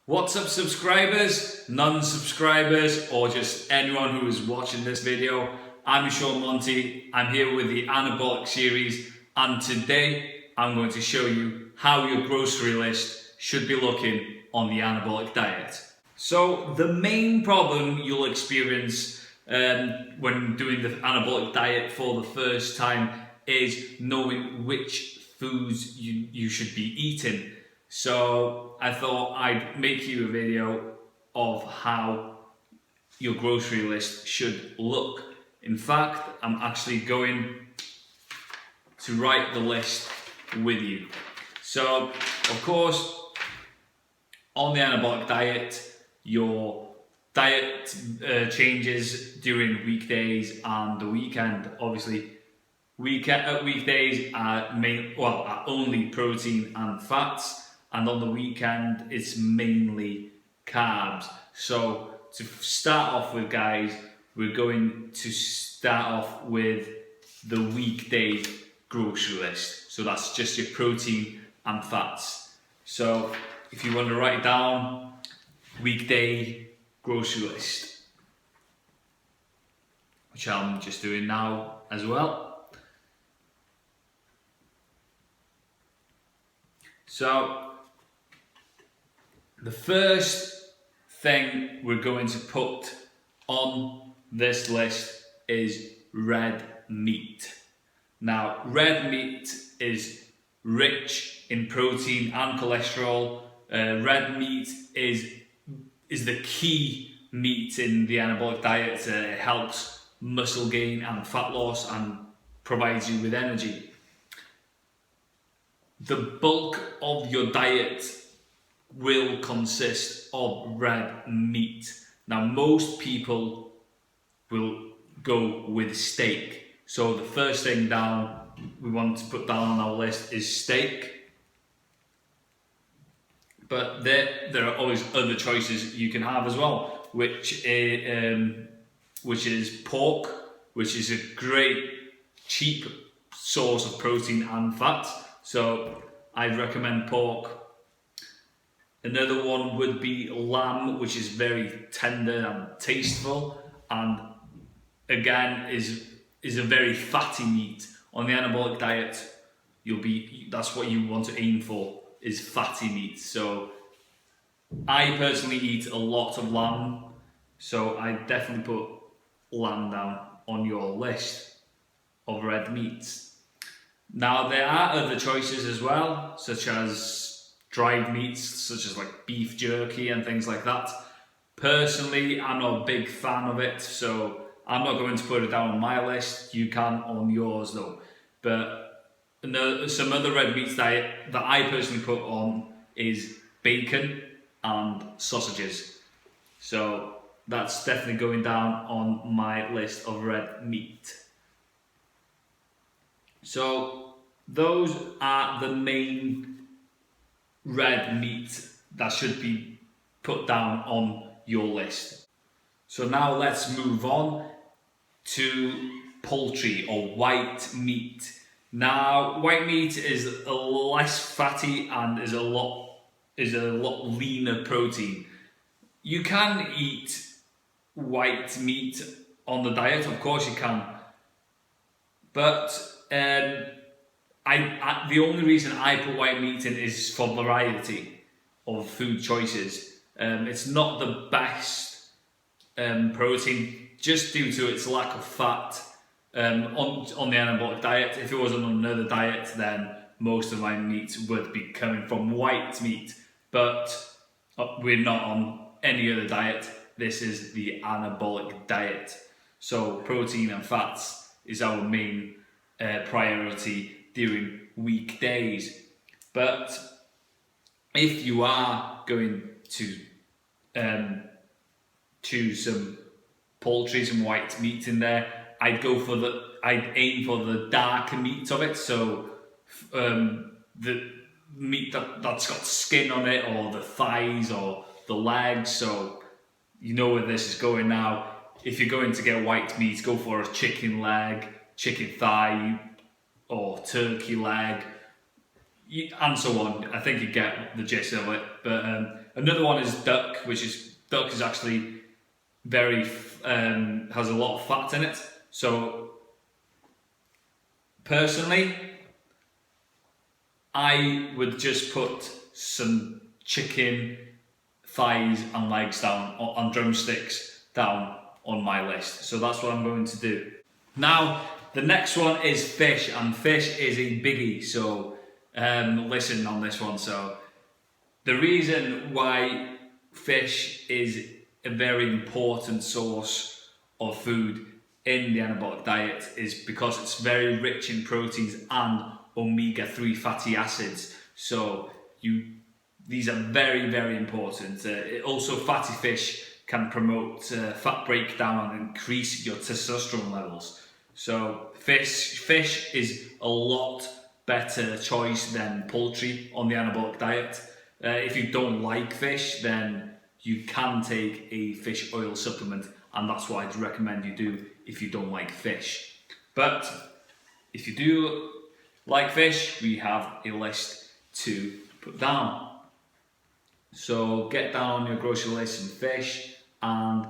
What's up, subscribers, non-subscribers, or just anyone who is watching this video? I'm Sean Monty. I'm here with the Anabolic series, and today I'm going to show you how your grocery list should be looking on the anabolic diet. So the main problem you'll experience when doing the anabolic diet for the first time is knowing which foods you should be eating. So I thought I'd make you a video of how your grocery list should look. In fact, I'm actually going to write the list with you. So, of course, on the anabolic diet, your diet changes during weekdays and the weekend. Obviously, weekdays are only protein and fats. And on the weekend, it's mainly carbs. So to start off with, guys, we're going to start off with the weekday grocery list. So that's just your protein and fats. So if you want to write it down, weekday grocery list, which I'm just doing now as well. So the first thing we're going to put on this list is red meat. Now, red meat is rich in protein and cholesterol. Red meat is the key meat in the anabolic diet. It helps muscle gain and fat loss and provides you with energy. The bulk of your diet will consist of red meat. Now, most people will go with steak. So the first thing we want to put down on our list is steak. But there are always other choices you can have as well, which is pork, which is a great cheap source of protein and fat. So I'd recommend pork. Another one would be lamb, which is very tender and tasteful, and again is a very fatty meat. On the anabolic diet, that's what you want to aim for, is fatty meat. So I personally eat a lot of lamb, so I definitely put lamb down on your list of red meats. Now, there are other choices as well, such as dried meats, such as like beef jerky and things like that. Personally, I'm not a big fan of it, so I'm not going to put it down on my list. You can on yours though. But some other red meats that I personally put on is bacon and sausages. So that's definitely going down on my list of red meat. So those are the main red meat that should be put down on your list. So now let's move on to poultry or white meat. Now, white meat is a less fatty and is a lot leaner protein. You can eat white meat on the diet, of course you can, but the only reason I put white meat in is for variety of food choices. It's not the best protein just due to its lack of fat on the anabolic diet. If it wasn't on another diet, then most of my meat would be coming from white meat. But we're not on any other diet. This is the anabolic diet. So protein and fats is our main priority during weekdays. But if you are going to choose some poultry, some white meat in there, I'd aim for the darker meat of it. So the meat that's got skin on it, or the thighs or the legs. So you know where this is going now. If you're going to get white meat, go for a chicken leg, chicken thigh, or turkey leg, and so on. I think you get the gist of it. But Another one is duck, duck is actually very has a lot of fat in it. So personally, I would just put some chicken thighs and legs down on drumsticks down on my list. So that's what I'm going to do. Now, the next one is fish, and fish is a biggie. So listen on this one. So the reason why fish is a very important source of food in the anabolic diet is because it's very rich in proteins and omega-3 fatty acids. So these are very, very important. Also, fatty fish can promote fat breakdown and increase your testosterone levels. So fish is a lot better choice than poultry on the anabolic diet. If you don't like fish, then you can take a fish oil supplement, and that's what I'd recommend you do if you don't like fish. But if you do like fish, we have a list to put down. So get down on your grocery list some fish, and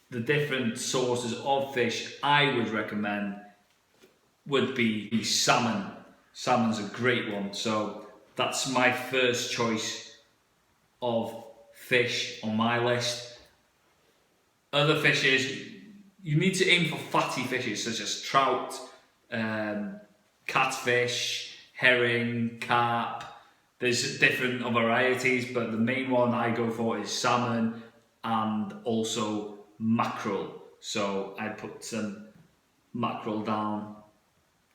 the different sources of fish I would recommend would be salmon. Salmon's a great one. So that's my first choice of fish on my list. Other fishes, you need to aim for fatty fishes such as trout, catfish, herring, carp. There's different varieties, but the main one I go for is salmon and also mackerel. So I put some mackerel down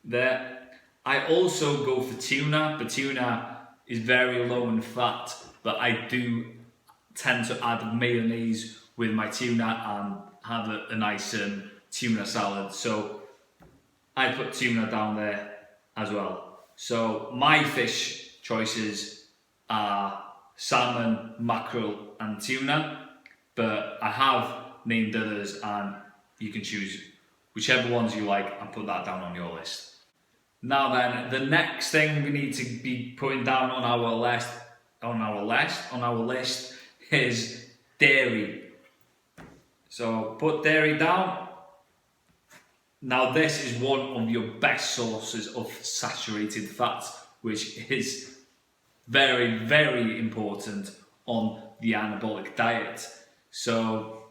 there. I also go for tuna, but tuna is very low in fat, but I do tend to add mayonnaise with my tuna and have a nice tuna salad. So I put tuna down there as well. So my fish choices are salmon, mackerel and tuna, but I have named others, and you can choose whichever ones you like and put that down on your list. Now then, the next thing we need to be putting down on our list is dairy. So put dairy down. Now this is one of your best sources of saturated fats, which is very, very important on the anabolic diet. So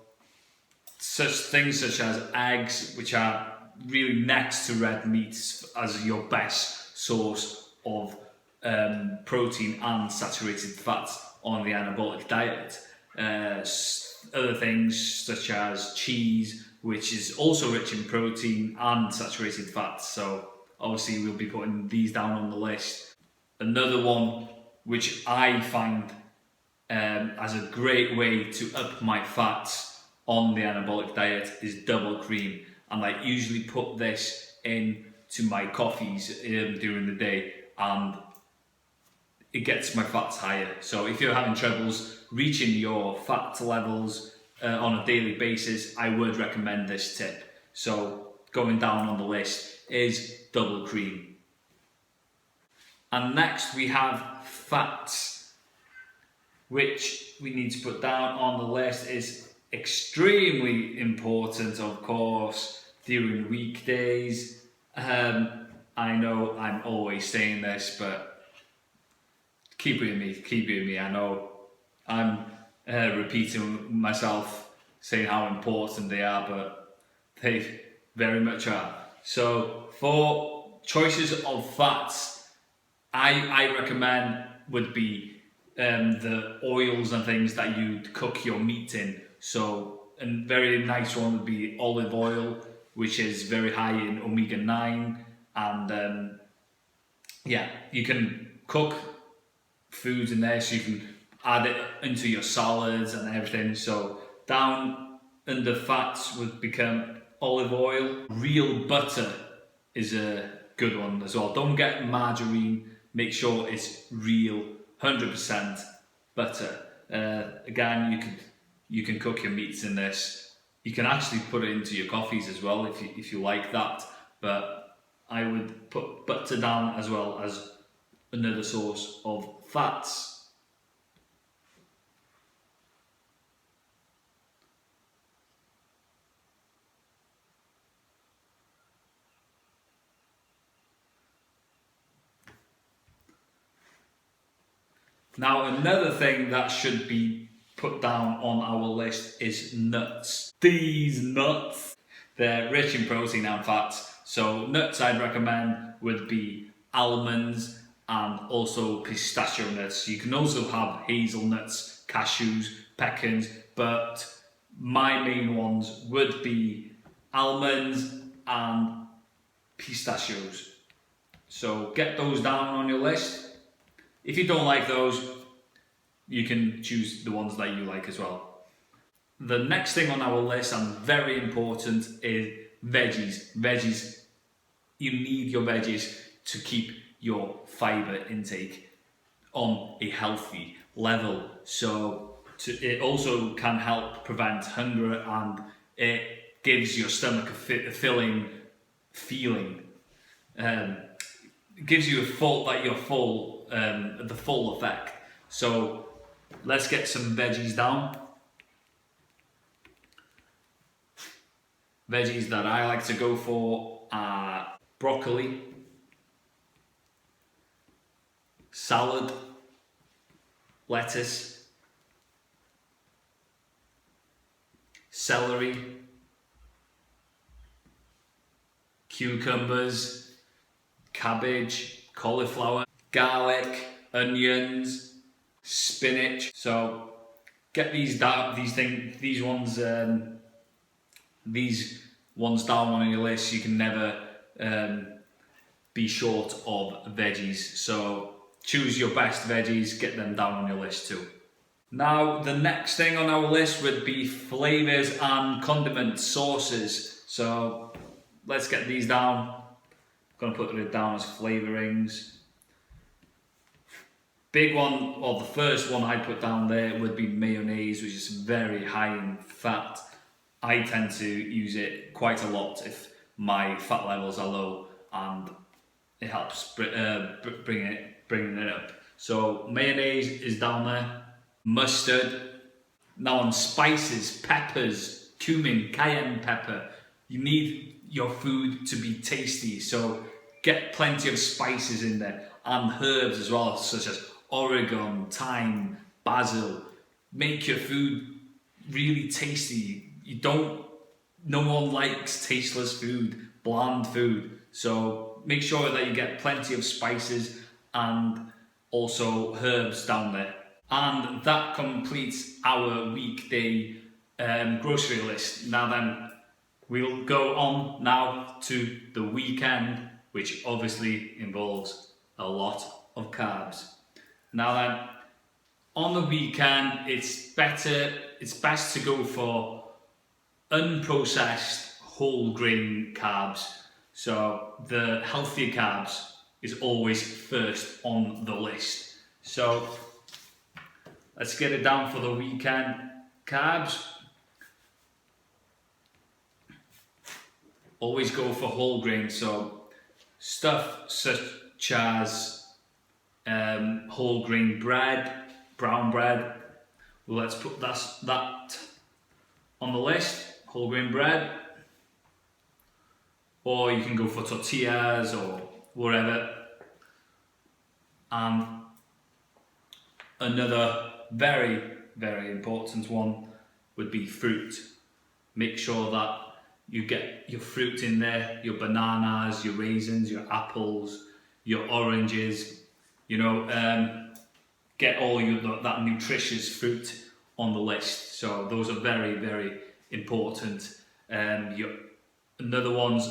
such things such as eggs, which are really next to red meats as your best source of protein and saturated fats on the anabolic diet. Other things such as cheese, which is also rich in protein and saturated fats. So obviously we'll be putting these down on the list. Another one which I find as a great way to up my fats on the anabolic diet is double cream. And I usually put this into my coffees during the day, and it gets my fats higher. So if you're having troubles reaching your fat levels on a daily basis, I would recommend this tip. So going down on the list is double cream. And next we have fats, which we need to put down on the list is extremely important, of course, during weekdays. I know I'm always saying this, but keep with me. I know I'm repeating myself, saying how important they are, but they very much are. So for choices of fats, I recommend would be the oils and things that you'd cook your meat in. So a very nice one would be olive oil, which is very high in omega-9, and you can cook foods in there, so you can add it into your salads and everything. So down under fats would become olive oil. Real butter is a good one as well. Don't get margarine, make sure it's real 100% butter. Again, you can cook your meats in this. You can actually put it into your coffees as well if you like that, but I would put butter down as well as another source of fats. Now, another thing that should be put down on our list is nuts. These nuts, they're rich in protein and fats. So nuts I'd recommend would be almonds and also pistachio nuts. You can also have hazelnuts, cashews, pecans, but my main ones would be almonds and pistachios. So get those down on your list. If you don't like those, you can choose the ones that you like as well. The next thing on our list, and very important, is veggies. Veggies, you need your veggies to keep your fibre intake on a healthy level. So it also can help prevent hunger, and it gives your stomach a filling feeling. It gives you you're full, the full effect. So let's get some veggies down. Veggies that I like to go for are broccoli, salad, lettuce, celery, cucumbers, cabbage, cauliflower, garlic, onions, spinach. So get these down, these ones down on your list. You can never be short of veggies. So choose your best veggies, get them down on your list too. Now, the next thing on our list would be flavors and condiment sauces. So let's get these down. I'm gonna put it down as flavorings. Big one, or the first one I'd put down there would be mayonnaise, which is very high in fat. I tend to use it quite a lot if my fat levels are low, and it helps bringing it up. So mayonnaise is down there. Mustard. Now on spices, peppers, cumin, cayenne pepper. You need your food to be tasty, so get plenty of spices in there, and herbs as well, such as oregano, thyme, basil. Make your food really tasty. No one likes tasteless food, bland food. So make sure that you get plenty of spices and also herbs down there. And that completes our weekday grocery list. Now then, we'll go on now to the weekend, which obviously involves a lot of carbs. Now then, on the weekend, it's best to go for unprocessed whole grain carbs. So the healthier carbs is always first on the list. So let's get it down for the weekend. Carbs, always go for whole grain. So stuff such as whole grain bread, brown bread. Well, let's put that on the list. Whole grain bread, or you can go for tortillas or whatever. Another very, very important one would be fruit. Make sure that you get your fruit in there, your bananas, your raisins, your apples, your oranges, get all that nutritious fruit on the list. So those are very, very important. Another ones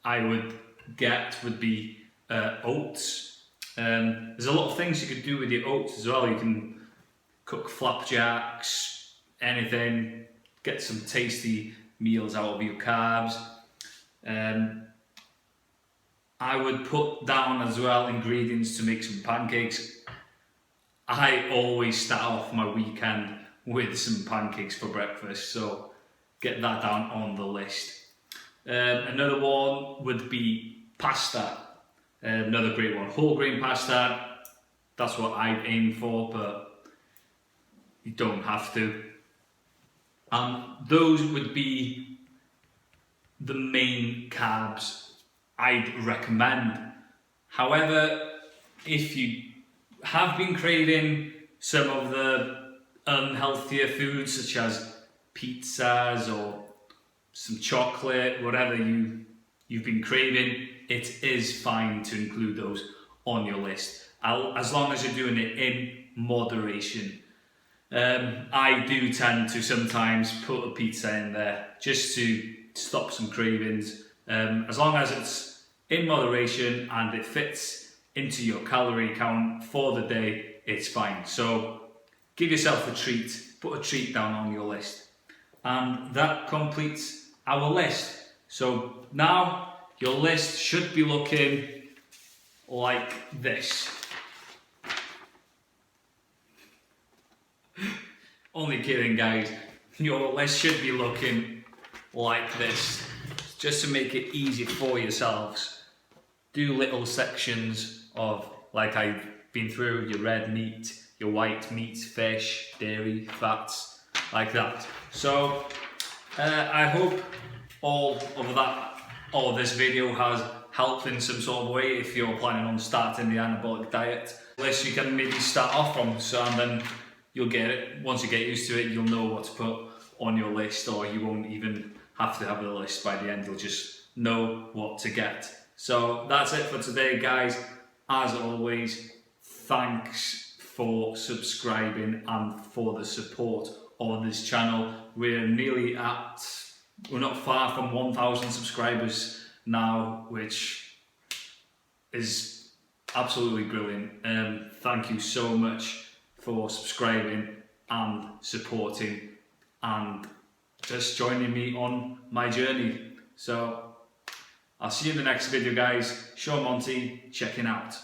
I would get would be oats. There's a lot of things you could do with your oats as well. You can cook flapjacks, anything, get some tasty meals out of your carbs. I would put down as well ingredients to make some pancakes. I always start off my weekend with some pancakes for breakfast, so get that down on the list. Another one would be pasta. Another great one, whole grain pasta. That's what I aim for, but you don't have to. Those would be the main carbs I'd recommend. However, if you have been craving some of the unhealthier foods such as pizzas or some chocolate, whatever you've been craving, it is fine to include those on your list, as long as you're doing it in moderation. I do tend to sometimes put a pizza in there just to stop some cravings. As long as it's in moderation and it fits into your calorie count for the day, it's fine. So give yourself a treat, put a treat down on your list. And that completes our list. So now your list should be looking like this. Only kidding, guys. Your list should be looking like this. Just to make it easy for yourselves, do little sections of, like I've been through, your red meat, your white meat, fish, dairy, fats, like that. So I hope all of this video has helped in some sort of way if you're planning on starting the anabolic diet. List you can maybe start off from, so and then you'll get it. Once you get used to it, you'll know what to put on your list, or you won't even have to have a list by the end. You'll just know what to get. So that's it for today, guys. As always, thanks for subscribing and for the support on this channel. We're not far from 1,000 subscribers now, which is absolutely brilliant. Thank you so much for subscribing and supporting and just joining me on my journey. So I'll see you in the next video, guys. Sean Monty checking out.